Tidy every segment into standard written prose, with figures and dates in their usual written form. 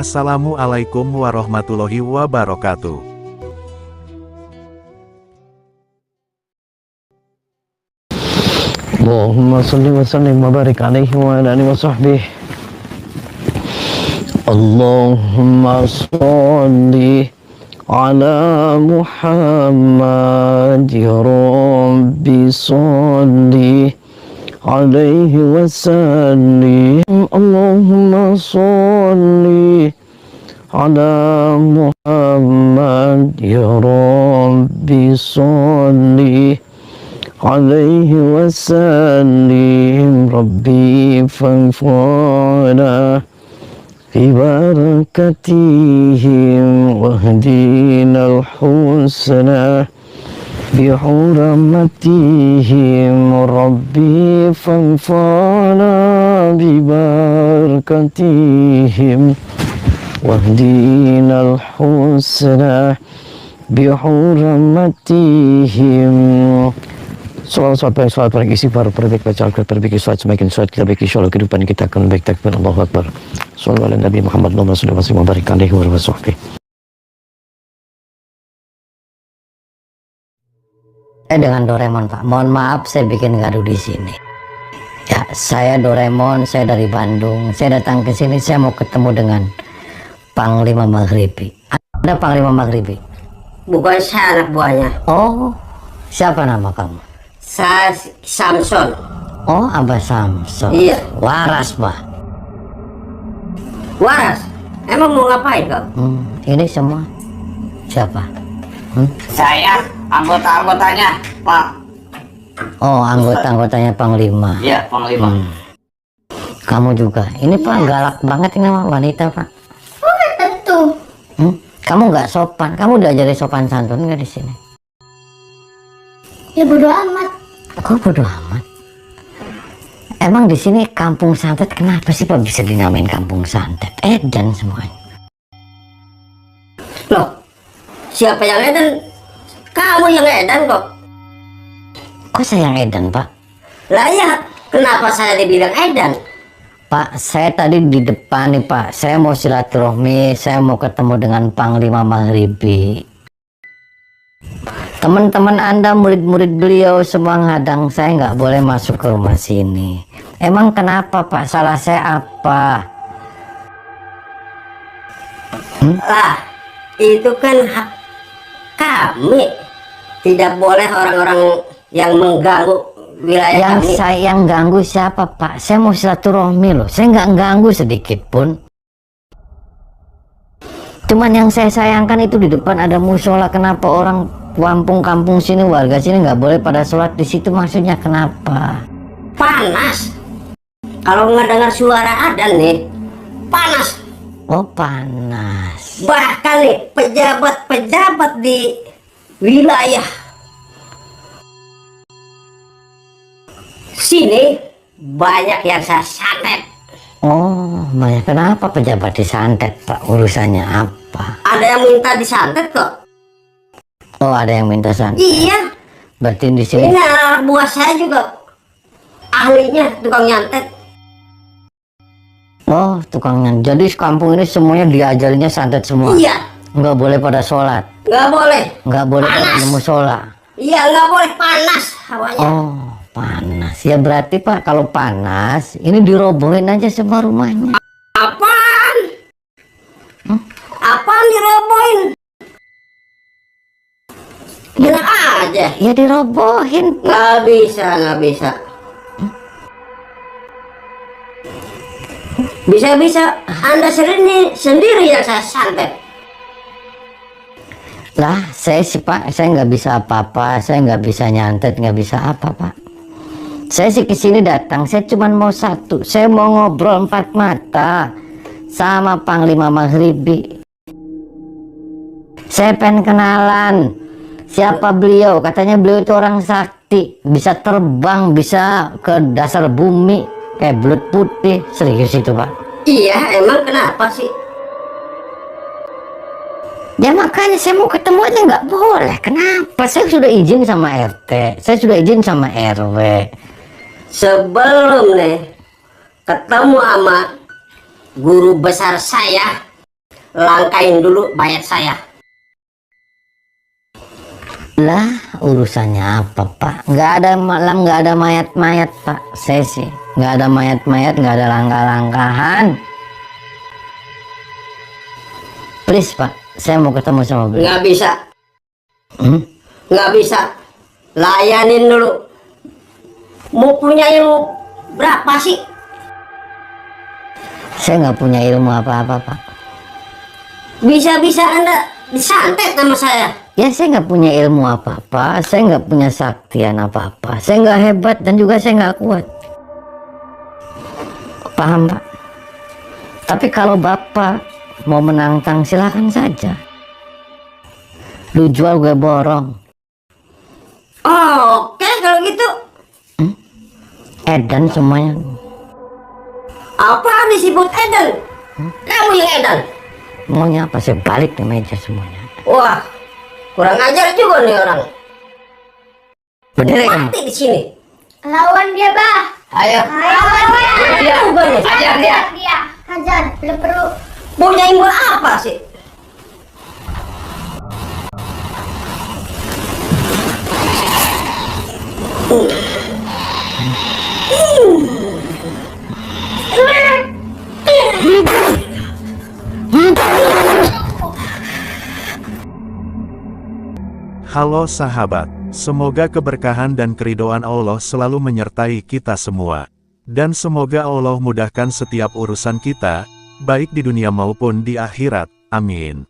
Assalamualaikum warahmatullahi wabarakatuh. Allahumma salli wa sallim wa barik alaihi wa ala alihi wa sahbihi. Allahumma salli ala Muhammad ya Rabbi salli alaihi wa sallim. Allahumma salli ala Muhammad ya Rabbi salli alaihi wa sallim. Rabbi fanfa'na fi barakatihim wahdina al-husna bi hurmatihim. Rabbi fanfa'na bi barakatihim wahdina al-husna bi hurmatihim. Salam salam istighfar, perbaiki baca Al-Quran, perbaiki salat, semakin salat kita baiki, insyaallah kehidupan kita akan baik. Takbir, Allahu Akbar. Shallallahu ala Nabi Muhammad sallallahu alaihi wa barik alaihi wa sahbihi. Dengan Doraemon, Pak. Mohon maaf saya bikin gaduh di sini. Ya, saya Doraemon, saya dari Bandung. Saya datang ke sini, saya mau ketemu dengan Panglima Maghribi. Ada Panglima Maghribi? Bukan saya anak buahnya. Oh, siapa nama kamu? Saya Samson. Oh, Abah Samson. Iya. Waras, Pak. Waras? Emang mau ngapain kau? Ini semua siapa? Saya anggota-anggotanya, Pak. Oh, anggota-anggotanya Panglima. Iya, Panglima. Kamu juga. Ini Pak, galak banget ini sama wanita, Pak. Oh, tentu. Kamu nggak sopan. Kamu udah jadi sopan santun nggak di sini? Ya bodo amat. Kok bodo amat? Emang di sini kampung santet kenapa sih Pak bisa dinamain kampung santet? Edan semuanya. Loh, siapa yang edan? Kamu yang edan kok. Kok saya yang edan, Pak? Lah ya, kenapa saya dibilang edan? Pak, saya tadi di depan nih Pak. Saya mau silaturahmi, saya mau ketemu dengan Panglima Maghribi. Teman-teman Anda, murid-murid beliau semua ngadang saya nggak boleh masuk ke rumah sini. Emang kenapa Pak? Salah saya apa? Lah, itu kan hak kami. Tidak boleh orang-orang yang mengganggu wilayah Yang kami. saya yang ganggu siapa Pak? Saya mau silaturahmi loh. Saya nggak ganggu sedikit pun. Cuman yang saya sayangkan itu di depan ada musola. Kenapa orang kampung sini, warga sini nggak boleh pada sholat di situ? Maksudnya kenapa? Panas. Kalau nggak dengar suara adzan nih, panas. Oh, panas. Bahkan nih pejabat-pejabat di wilayah sini banyak yang saya santet. Oh, banyak. Kenapa pejabat disantet Pak? Urusannya apa? Ada yang minta disantet kok. Oh, ada yang minta santet. Iya. Berarti di sini. Ini anak buah saya juga ahlinya tukang nyantet. Oh, tukang nyantet. Jadi kampung ini semuanya diajarinya santet semua. Iya. Nggak boleh pada sholat. Nggak boleh. Nggak boleh pada musola. Iya, nggak boleh, panas hawanya. Oh, panas. Ya berarti Pak, kalau panas ini dirobohin aja semua rumahnya. Apaan? Apaan dirobohin? Enak aja. Ya dirobohin. Nggak bisa, nggak bisa. Bisa-bisa Anda sendiri yang saya santet. Lah, saya sih Pak, saya nggak bisa apa-apa. Saya nggak bisa nyantet, nggak bisa apa Pak. Saya sih kesini datang, saya cuma mau satu. Saya mau ngobrol empat mata sama Panglima Maghribi. Saya pengen kenalan siapa beliau. Katanya beliau itu orang sakti, bisa terbang, bisa ke dasar bumi kayak belut putih. Serius itu Pak? Iya, emang kenapa sih? Ya makanya saya mau ketemu aja nggak boleh. Kenapa? Saya sudah izin sama RT, saya sudah izin sama RW. Sebelum nih ketemu sama guru besar saya, langkain dulu mayat saya. Lah, urusannya apa, Pak? Nggak ada malam, nggak ada mayat-mayat, Pak. Saya sih nggak ada mayat-mayat, nggak ada langkah-langkahan. Please, Pak, saya mau ketemu sama beliau. Nggak bisa. Nggak bisa. Layanin dulu. Mau punya ilmu berapa sih? Saya nggak punya ilmu apa-apa, Pak. Bisa-bisa Anda disantet sama saya. Ya, saya nggak punya ilmu apa-apa, saya nggak punya saktian apa-apa, saya nggak hebat dan juga saya nggak kuat. Paham, Pak? Tapi kalau Bapak mau menantang silakan saja. Lu jual, gue borong. Oh, oke kalau gitu. Edan semuanya. Apa disebut edan? Kamu yang edan. Maunya apa? Saya balik di meja semuanya. Wah, kurang ajar juga nih orang. Bener ya, kamu? Mati di sini. Lawan dia, Bah. Ayo. Lawan dia. Dia juga nih. Hajar dia. Hajar, belum perlu. Punya ilmu apa sih? Halo sahabat, semoga keberkahan dan keridhaan Allah selalu menyertai kita semua. Dan semoga Allah mudahkan setiap urusan kita, baik di dunia maupun di akhirat, amin.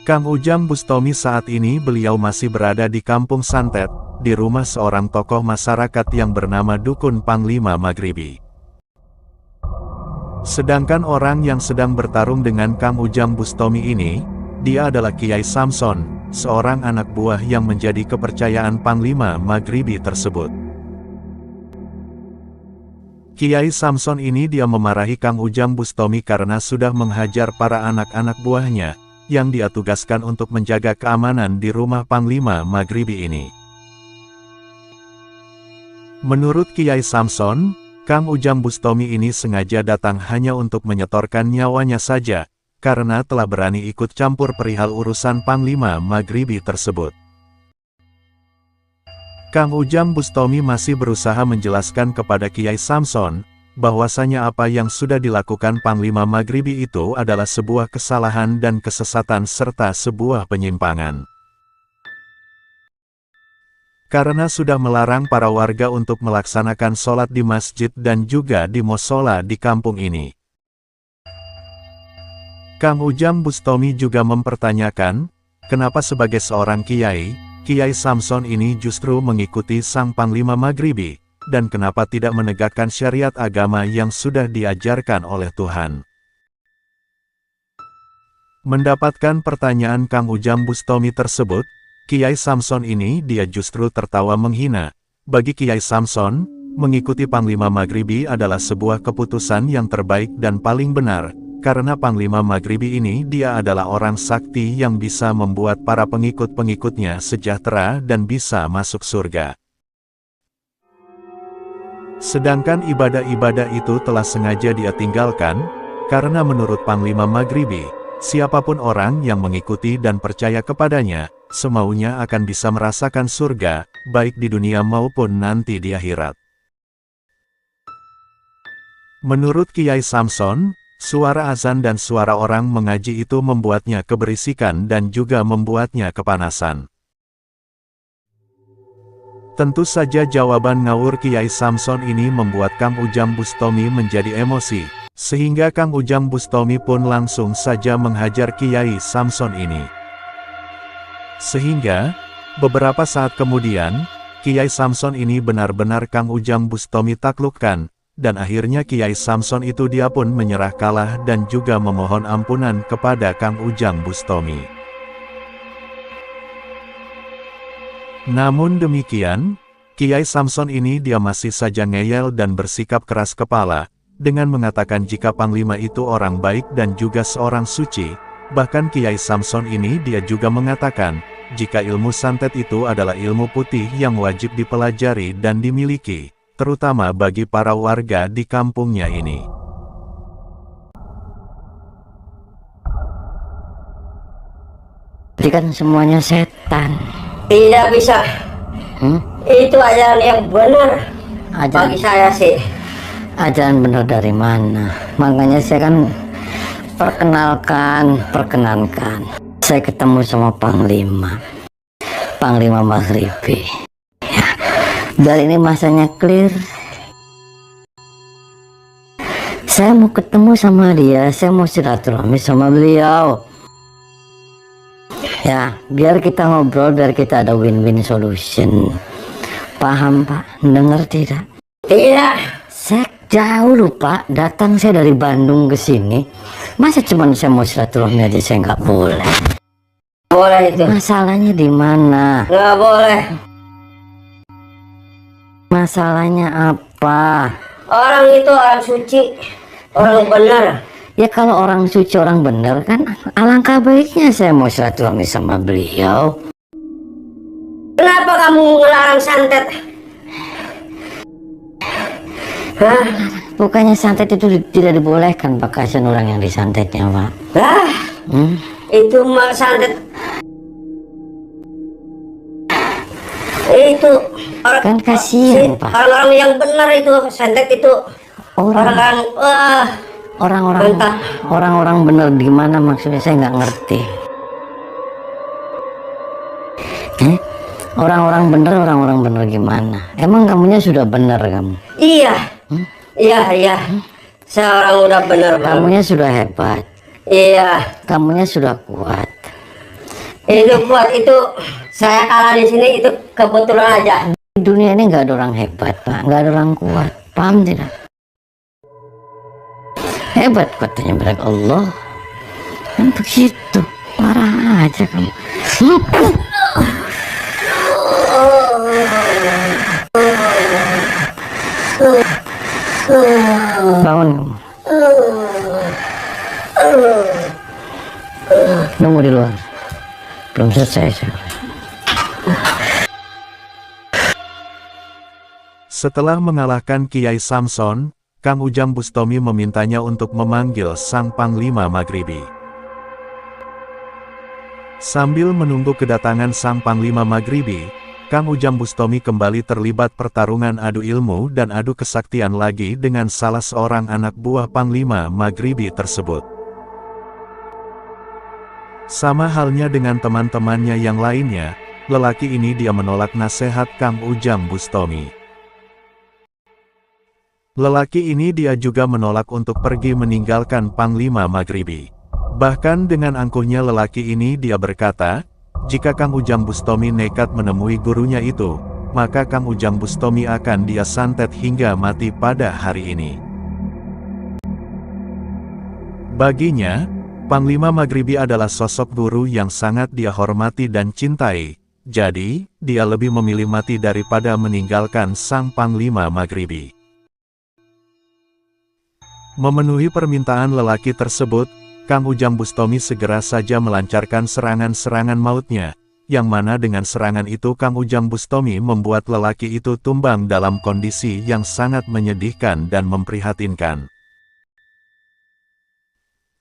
Kang Ujang Bustomi saat ini beliau masih berada di Kampung Santet, di rumah seorang tokoh masyarakat yang bernama Dukun Panglima Maghribi. Sedangkan orang yang sedang bertarung dengan Kang Ujang Bustomi ini, dia adalah Kiai Samson, seorang anak buah yang menjadi kepercayaan Panglima Maghribi tersebut. Kiai Samson ini dia memarahi Kang Ujang Bustomi karena sudah menghajar para anak-anak buahnya, yang dia tugaskan untuk menjaga keamanan di rumah Panglima Maghribi ini. Menurut Kiai Samson, Kang Ujang Bustomi ini sengaja datang hanya untuk menyetorkan nyawanya saja, karena telah berani ikut campur perihal urusan Panglima Maghribi tersebut. Kang Ujang Bustomi masih berusaha menjelaskan kepada Kiai Samson, bahwasanya apa yang sudah dilakukan Panglima Maghribi itu adalah sebuah kesalahan dan kesesatan serta sebuah penyimpangan. Karena sudah melarang para warga untuk melaksanakan sholat di masjid dan juga di musola di kampung ini. Kang Ujang Bustomi juga mempertanyakan, kenapa sebagai seorang kiai, Kiai Samson ini justru mengikuti sang Panglima Maghribi, dan kenapa tidak menegakkan syariat agama yang sudah diajarkan oleh Tuhan. Mendapatkan pertanyaan Kang Ujang Bustomi tersebut, Kiai Samson ini dia justru tertawa menghina. Bagi Kiai Samson, mengikuti Panglima Maghribi adalah sebuah keputusan yang terbaik dan paling benar, karena Panglima Maghribi ini dia adalah orang sakti yang bisa membuat para pengikut-pengikutnya sejahtera dan bisa masuk surga. Sedangkan ibadah-ibadah itu telah sengaja dia tinggalkan, karena menurut Panglima Maghribi, siapapun orang yang mengikuti dan percaya kepadanya, semaunya akan bisa merasakan surga, baik di dunia maupun nanti di akhirat. Menurut Kiai Samson, suara azan dan suara orang mengaji itu membuatnya keberisikan dan juga membuatnya kepanasan. Tentu saja jawaban ngawur Kiai Samson ini membuat Kang Ujang Bustomi menjadi emosi, sehingga Kang Ujang Bustomi pun langsung saja menghajar Kiai Samson ini. Sehingga, beberapa saat kemudian, Kiai Samson ini benar-benar Kang Ujang Bustomi taklukkan, dan akhirnya Kiai Samson itu dia pun menyerah kalah dan juga memohon ampunan kepada Kang Ujang Bustomi. Namun demikian, Kiai Samson ini dia masih saja ngeyel dan bersikap keras kepala, dengan mengatakan jika Panglima itu orang baik dan juga seorang suci. Bahkan Kiai Samson ini dia juga mengatakan, jika ilmu santet itu adalah ilmu putih yang wajib dipelajari dan dimiliki, terutama bagi para warga di kampungnya ini. berarti kan semuanya setan. Tidak bisa. Hmm? Itu ajaran yang benar. Ajaran, Bagi saya sih. ajaran benar dari mana? Makanya saya kan perkenankan. Saya ketemu sama Panglima Maghribi. Ya, biar ini masanya clear. Saya mau ketemu sama dia, saya mau silaturahmi sama beliau. Ya, biar kita ngobrol, biar kita ada win-win solution. Paham Pak? Dengar tidak? Tidak. Saya jauh loh Pak, datang saya dari Bandung ke sini. Masa cuman saya mau silaturahmi aja saya nggak boleh? Boleh itu. Masalahnya di mana? Nggak boleh. Masalahnya apa? Orang itu orang suci, orang benar. Ya kalau orang suci, orang benar kan, alangkah baiknya saya mau silaturahmi sama beliau. Kenapa kamu ngelarang santet? Hah? Bukannya santet itu tidak dibolehkan Pak, kasihan orang yang disantetnya Pak. Lah, Hmm? itu mah santet. Itu orang Kan kasihan Pak. orang-orang yang benar itu santet itu orang Orang-orang Entah. orang-orang benar gimana maksudnya saya nggak ngerti. Orang-orang benar gimana? Emang kamunya sudah benar kamu? iya. Iya. Seorang udah benar banget. Kamunya sudah hebat. Iya. Kamunya sudah kuat. Itu buat itu saya kalah di sini itu kebetulan aja. Di dunia ini nggak ada orang hebat Pak, nggak ada orang kuat. Paham tidak? Hebat katanya milik Allah. Kan begitu. Parah aja kamu. Bangun kamu. Nunggu di luar. Belum selesai saya. Setelah mengalahkan Kiai Samson, Kang Ujang Bustomi memintanya untuk memanggil Sang Panglima Maghribi. Sambil menunggu kedatangan Sang Panglima Maghribi, Kang Ujang Bustomi kembali terlibat pertarungan adu ilmu dan adu kesaktian lagi dengan salah seorang anak buah Panglima Maghribi tersebut. Sama halnya dengan teman-temannya yang lainnya, lelaki ini dia menolak nasihat Kang Ujang Bustomi. Lelaki ini dia juga menolak untuk pergi meninggalkan Panglima Maghribi. Bahkan dengan angkuhnya lelaki ini dia berkata, jika Kang Ujang Bustomi nekat menemui gurunya itu, maka Kang Ujang Bustomi akan dia santet hingga mati pada hari ini. Baginya, Panglima Maghribi adalah sosok guru yang sangat dia hormati dan cintai, jadi, dia lebih memilih mati daripada meninggalkan Sang Panglima Maghribi. Memenuhi permintaan lelaki tersebut, Kang Ujang Bustomi segera saja melancarkan serangan-serangan mautnya, yang mana dengan serangan itu Kang Ujang Bustomi membuat lelaki itu tumbang dalam kondisi yang sangat menyedihkan dan memprihatinkan.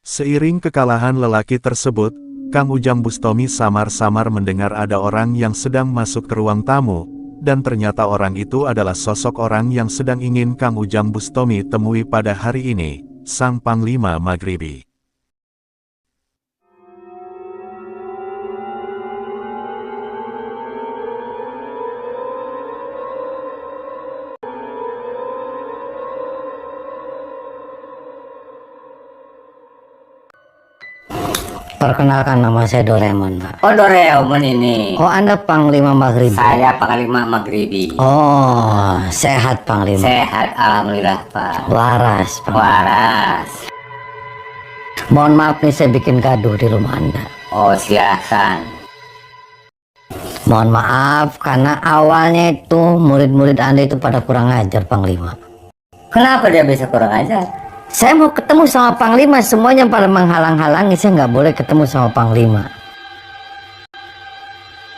Seiring kekalahan lelaki tersebut, Kang Ujang Bustomi samar-samar mendengar ada orang yang sedang masuk ke ruang tamu, dan ternyata orang itu adalah sosok orang yang sedang ingin Kang Ujang Bustomi temui pada hari ini, Sang Panglima Maghribi. Perkenalkan nama saya Doraemon Pak. Oh, Doraemon ini. Oh Anda Panglima Maghribi? Saya Panglima Maghribi. Oh sehat Panglima? Sehat, alhamdulillah Pak. Waras Pak. Waras. Mohon maaf nih saya bikin gaduh di rumah Anda. Oh, silakan. Mohon maaf karena awalnya itu murid-murid Anda itu pada kurang ajar Panglima. Kenapa dia bisa kurang ajar? Saya mau ketemu sama Panglima, semuanya pada menghalang-halangi, saya nggak boleh ketemu sama Panglima.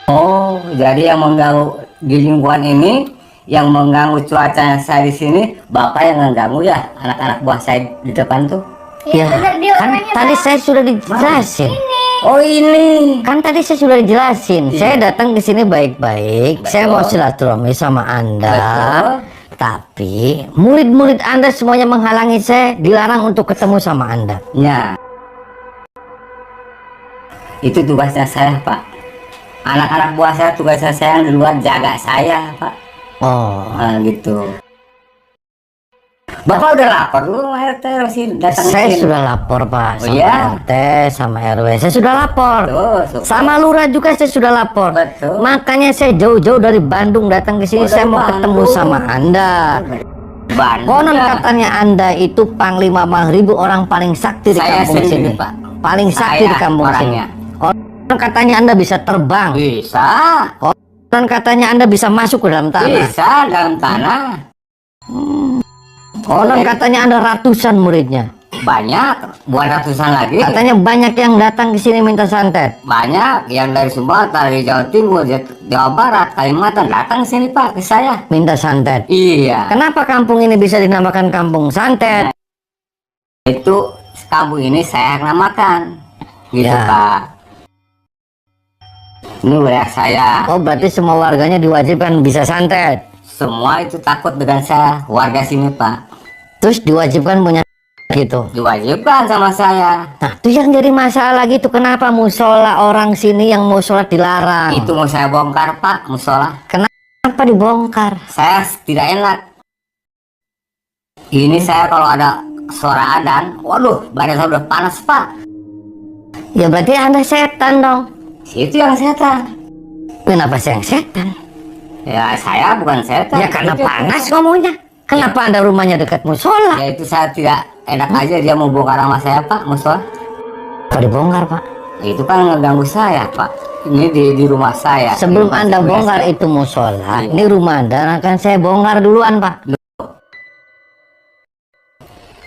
Oh, jadi yang mengganggu di lingkungan ini, yang mengganggu cuaca saya di sini, Bapak yang mengganggu ya, anak-anak buah saya di depan tuh. Iya Ya, bener dia kan orangnya, tadi Pak. saya sudah dijelasin. Ini Oh ini kan tadi saya sudah dijelasin. Saya datang ke sini baik-baik. Saya mau silaturahmi sama Anda. Betul. Tapi murid-murid Anda semuanya menghalangi saya, dilarang untuk ketemu sama Anda. Ya. Itu tugasnya saya, Pak. Anak-anak buah saya tugasnya saya yang di luar jaga saya, Pak. Oh, Nah, gitu. Bapak udah lapor dulu sama RT masih datang saya sini. sudah lapor Pak Oh, sama iya? RT, sama RW. Saya sudah lapor. Tuh, Sama lurah juga saya sudah lapor. Betul. Makanya saya jauh-jauh dari Bandung datang ke sini. Oh, Saya dari mau ketemu Bandung. sama Anda. Bandung. Konon ya. katanya Anda itu Panglima Maghribi, orang paling sakti di Saya kampung sendiri, sini. Pak. Paling sakti Saya di kampung orangnya. sini. Konon katanya Anda bisa terbang. Bisa. Konon katanya Anda bisa masuk ke dalam tanah. Bisa dalam tanah. Konon katanya Anda ratusan muridnya. Banyak, bukan ratusan lagi. Katanya banyak yang datang ke sini minta santet. Banyak yang dari Sumatera, dari Jawa Timur, Jawa Barat, Kalimantan datang sini Pak ke saya. Minta santet. Iya. Kenapa kampung ini bisa dinamakan kampung santet? Itu kampung ini saya yang namakan. Gitu Ya. Pak. Ini wilayah saya. Oh berarti semua warganya diwajibkan bisa santet. Semua itu takut dengan saya, warga sini Pak. Terus diwajibkan punya gitu. Diwajibkan sama saya. Nah itu yang jadi masalah gitu. Kenapa musola orang sini yang mau sholat dilarang? Itu mau saya bongkar Pak, musola. Kenapa dibongkar? Saya tidak enak. Ini saya kalau ada suara adzan, waduh, badan saya udah panas Pak. Ya berarti Anda setan dong. Itu yang setan. Kenapa saya yang setan? Ya saya bukan setan. Ya karena Itu- panas ngomongnya. Kenapa Anda rumahnya dekat musola? Ya itu saya tidak enak aja dia mau bongkar sama saya Pak, musola. Apa dibongkar Pak? Itu kan ngeganggu saya Pak. Ini di rumah saya. Sebelum Di rumah Anda saya. bongkar itu musola, Iya. ini rumah Anda akan saya bongkar duluan Pak.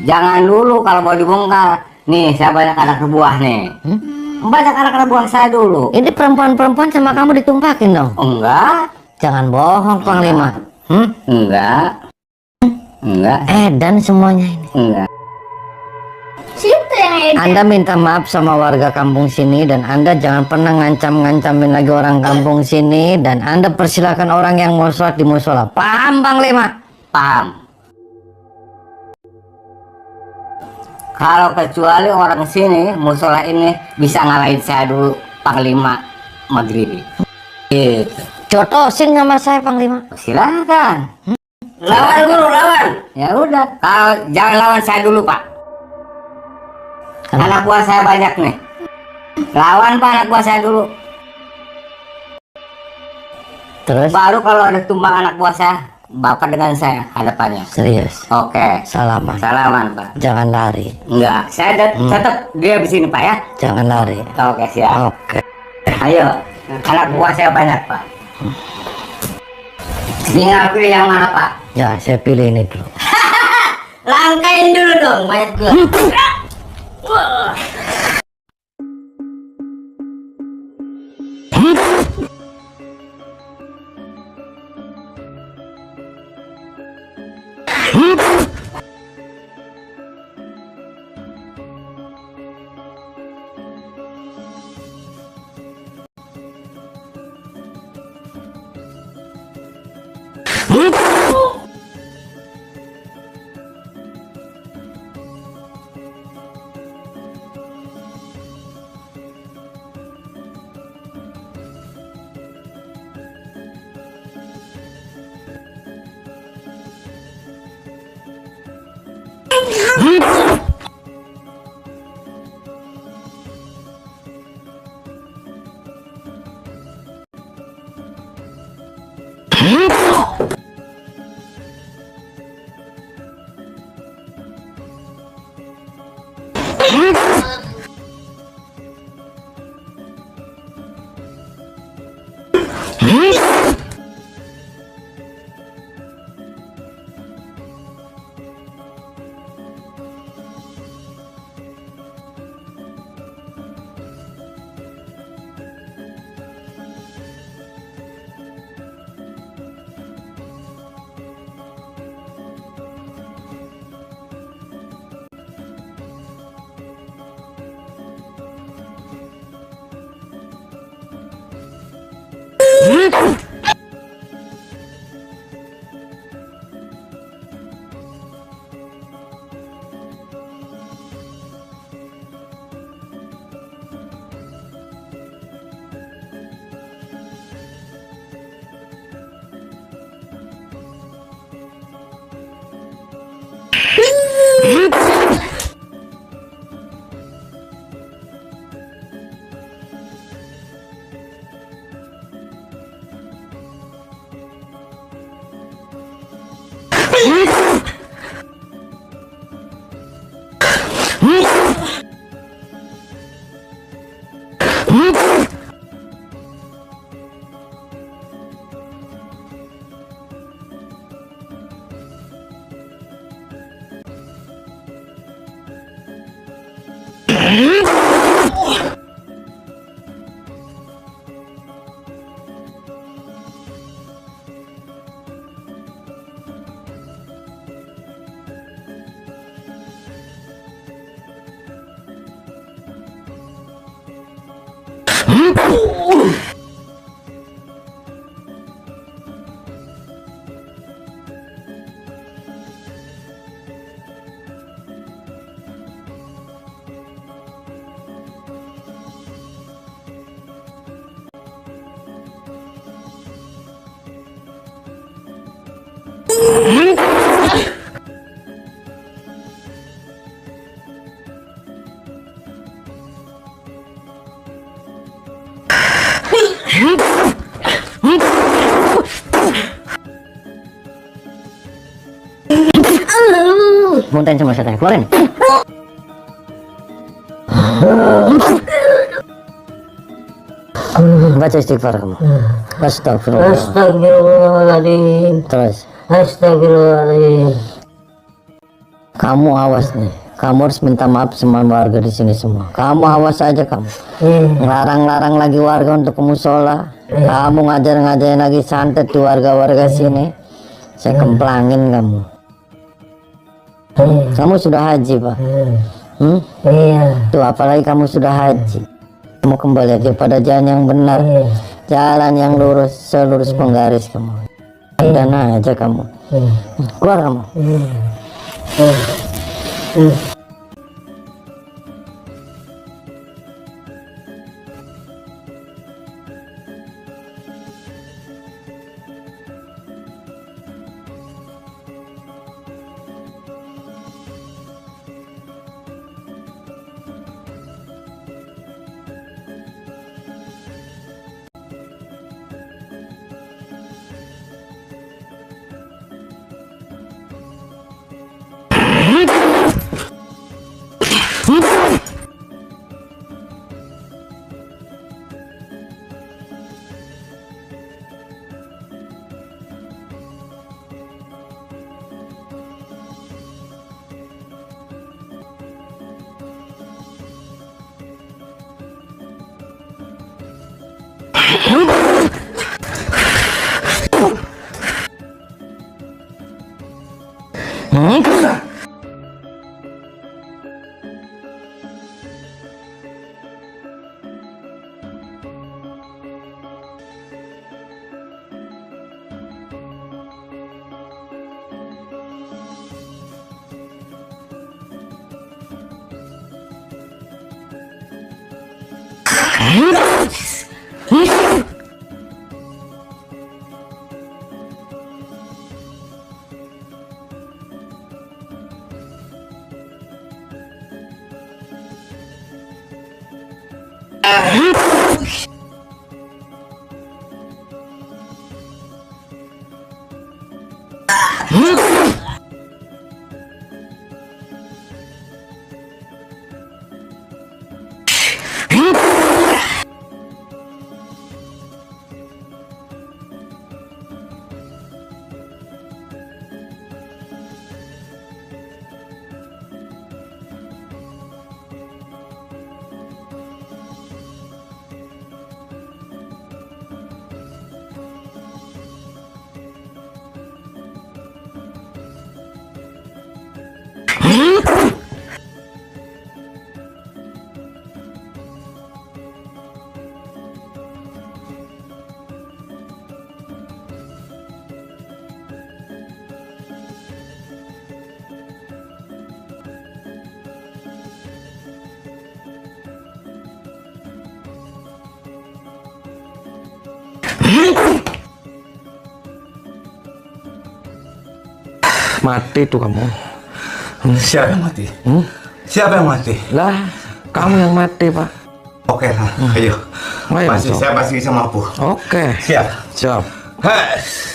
Jangan dulu kalau mau dibongkar. Nih saya banyak anak buah nih. Banyak anak buah saya dulu. Ini perempuan-perempuan sama kamu ditumpakin dong. Enggak, Jangan bohong Panglima. enggak, enggak, Dan semuanya ini. enggak. Situ yang edan. Anda minta maaf sama warga kampung sini dan Anda jangan pernah ngancam-ngancamin lagi orang kampung sini dan Anda persilakan orang yang mau sholat di musola. Paham Panglima? Paham. Kalau kecuali orang sini, musola ini bisa ngalahin saya dulu Panglima Maghribi. Gitu. Jotosin sama saya Panglima. Silakan. Lawan dulu, lawan. Ya udah. Kalau jangan lawan saya dulu Pak. Kenapa? Anak buah saya banyak nih. Lawan Pak anak buah saya dulu. Terus Baru kalau ada tumbang anak buah saya, Bapak dengan saya hadapannya. serius. Oke. Salaman. Salaman Pak. Jangan lari. Enggak, saya tetap dia di sini Pak ya. Jangan lari. Oke siap. Oke. Ayo, anak buah saya banyak Pak. Tinggal pilih yang mana Pak? Ya, saya pilih ini dulu. Langkain dulu dong, mayat gua. Muntahin semua setan, keluarin. Baca istighfar kamu. Astagfirullah. Astagfirullahaladzim. Terus. Astagfirullahaladzim. Kamu awas nih. Kamu harus minta maaf sama warga di sini semua. Kamu awas aja kamu. Larang-larang lagi warga untuk ke musola. Kamu ngajar-ngajarin lagi santet di warga-warga sini. Saya kemplangin kamu. Kamu sudah haji, Pak? Iya. Tuh, apalagi kamu sudah haji. Kamu kembali aja pada jalan yang benar. Jalan yang lurus, selurus penggaris kamu. Dan aja kamu. Keluar kamu. Mati tuh kamu. Siapa yang mati? Hmm? Siapa yang mati? Lah, kamu yang mati, Pak. Oke lah, ayo. Ayo, Pasti Sob. saya pasti bisa mampu. Oke. Siap. Siap. Hei.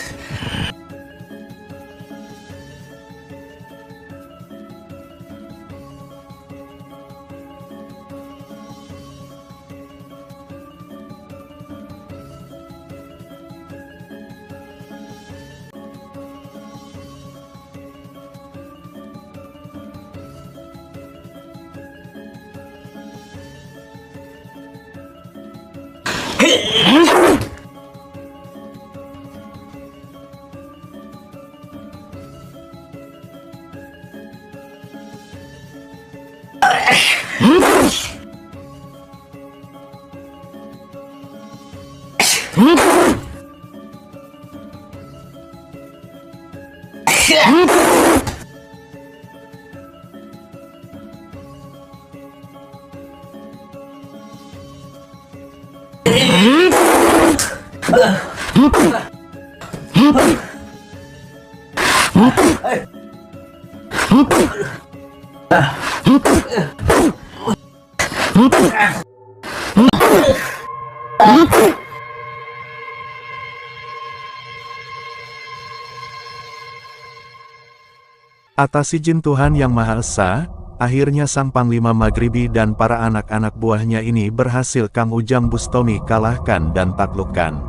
Atas izin Tuhan Yang Maha Esa, akhirnya Sang Panglima Maghribi dan para anak-anak buahnya ini berhasil Kang Ujang Bustomi kalahkan dan taklukkan.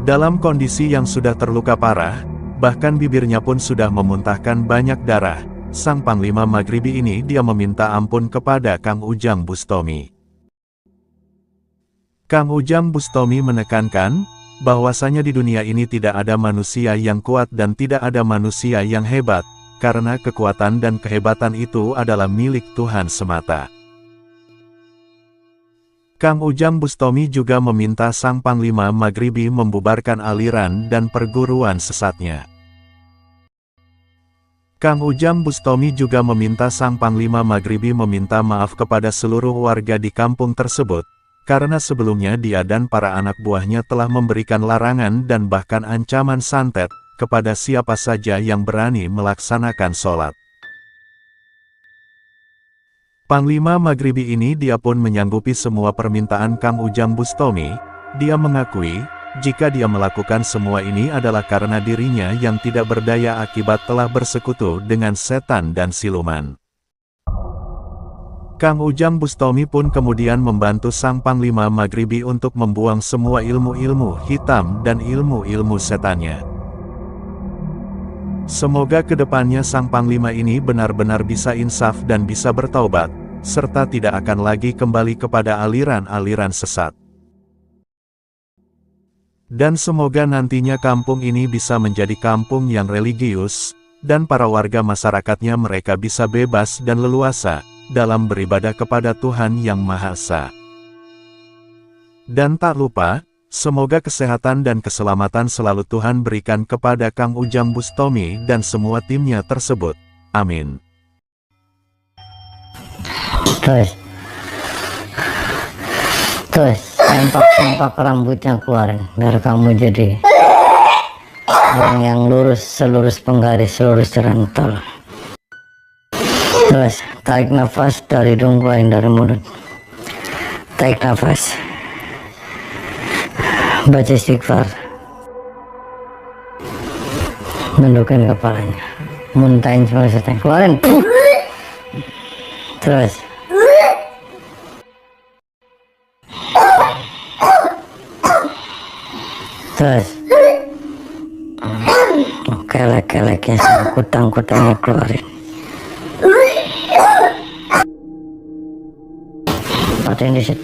Dalam kondisi yang sudah terluka parah, bahkan bibirnya pun sudah memuntahkan banyak darah, Sang Panglima Maghribi ini dia meminta ampun kepada Kang Ujang Bustomi. Kang Ujang Bustomi menekankan, bahwasanya di dunia ini tidak ada manusia yang kuat dan tidak ada manusia yang hebat, karena kekuatan dan kehebatan itu adalah milik Tuhan semata. Kang Ujang Bustomi juga meminta Sang Panglima Maghribi membubarkan aliran dan perguruan sesatnya. Kang Ujang Bustomi juga meminta Sang Panglima Maghribi meminta maaf kepada seluruh warga di kampung tersebut, karena sebelumnya dia dan para anak buahnya telah memberikan larangan dan bahkan ancaman santet kepada siapa saja yang berani melaksanakan sholat. Panglima Maghribi ini dia pun menyanggupi semua permintaan Kang Ujang Bustomi. Dia mengakui, jika dia melakukan semua ini adalah karena dirinya yang tidak berdaya akibat telah bersekutu dengan setan dan siluman. Kang Ujang Bustomi pun kemudian membantu Sang Panglima Maghribi untuk membuang semua ilmu-ilmu hitam dan ilmu-ilmu setannya. Semoga kedepannya Sang Panglima ini benar-benar bisa insaf dan bisa bertaubat, serta tidak akan lagi kembali kepada aliran-aliran sesat. Dan semoga nantinya kampung ini bisa menjadi kampung yang religius, dan para warga masyarakatnya mereka bisa bebas dan leluasa dalam beribadah kepada Tuhan Yang Maha Esa. Dan tak lupa, semoga kesehatan dan keselamatan selalu Tuhan berikan kepada Kang Ujang Bustomi dan semua timnya tersebut. Amin. Terus sempak rambutnya keluarin, biar kamu jadi orang yang lurus, selurus penggaris, selurus cerantol. Terus tarik nafas dari hidung, keluarin dari mulut. Tarik nafas, baca istighfar, nundukkan kepalanya, muntahin semua setan, keluarin. Terus kelek-keleknya sama kutang-kutangnya keluarin. Patin di situ.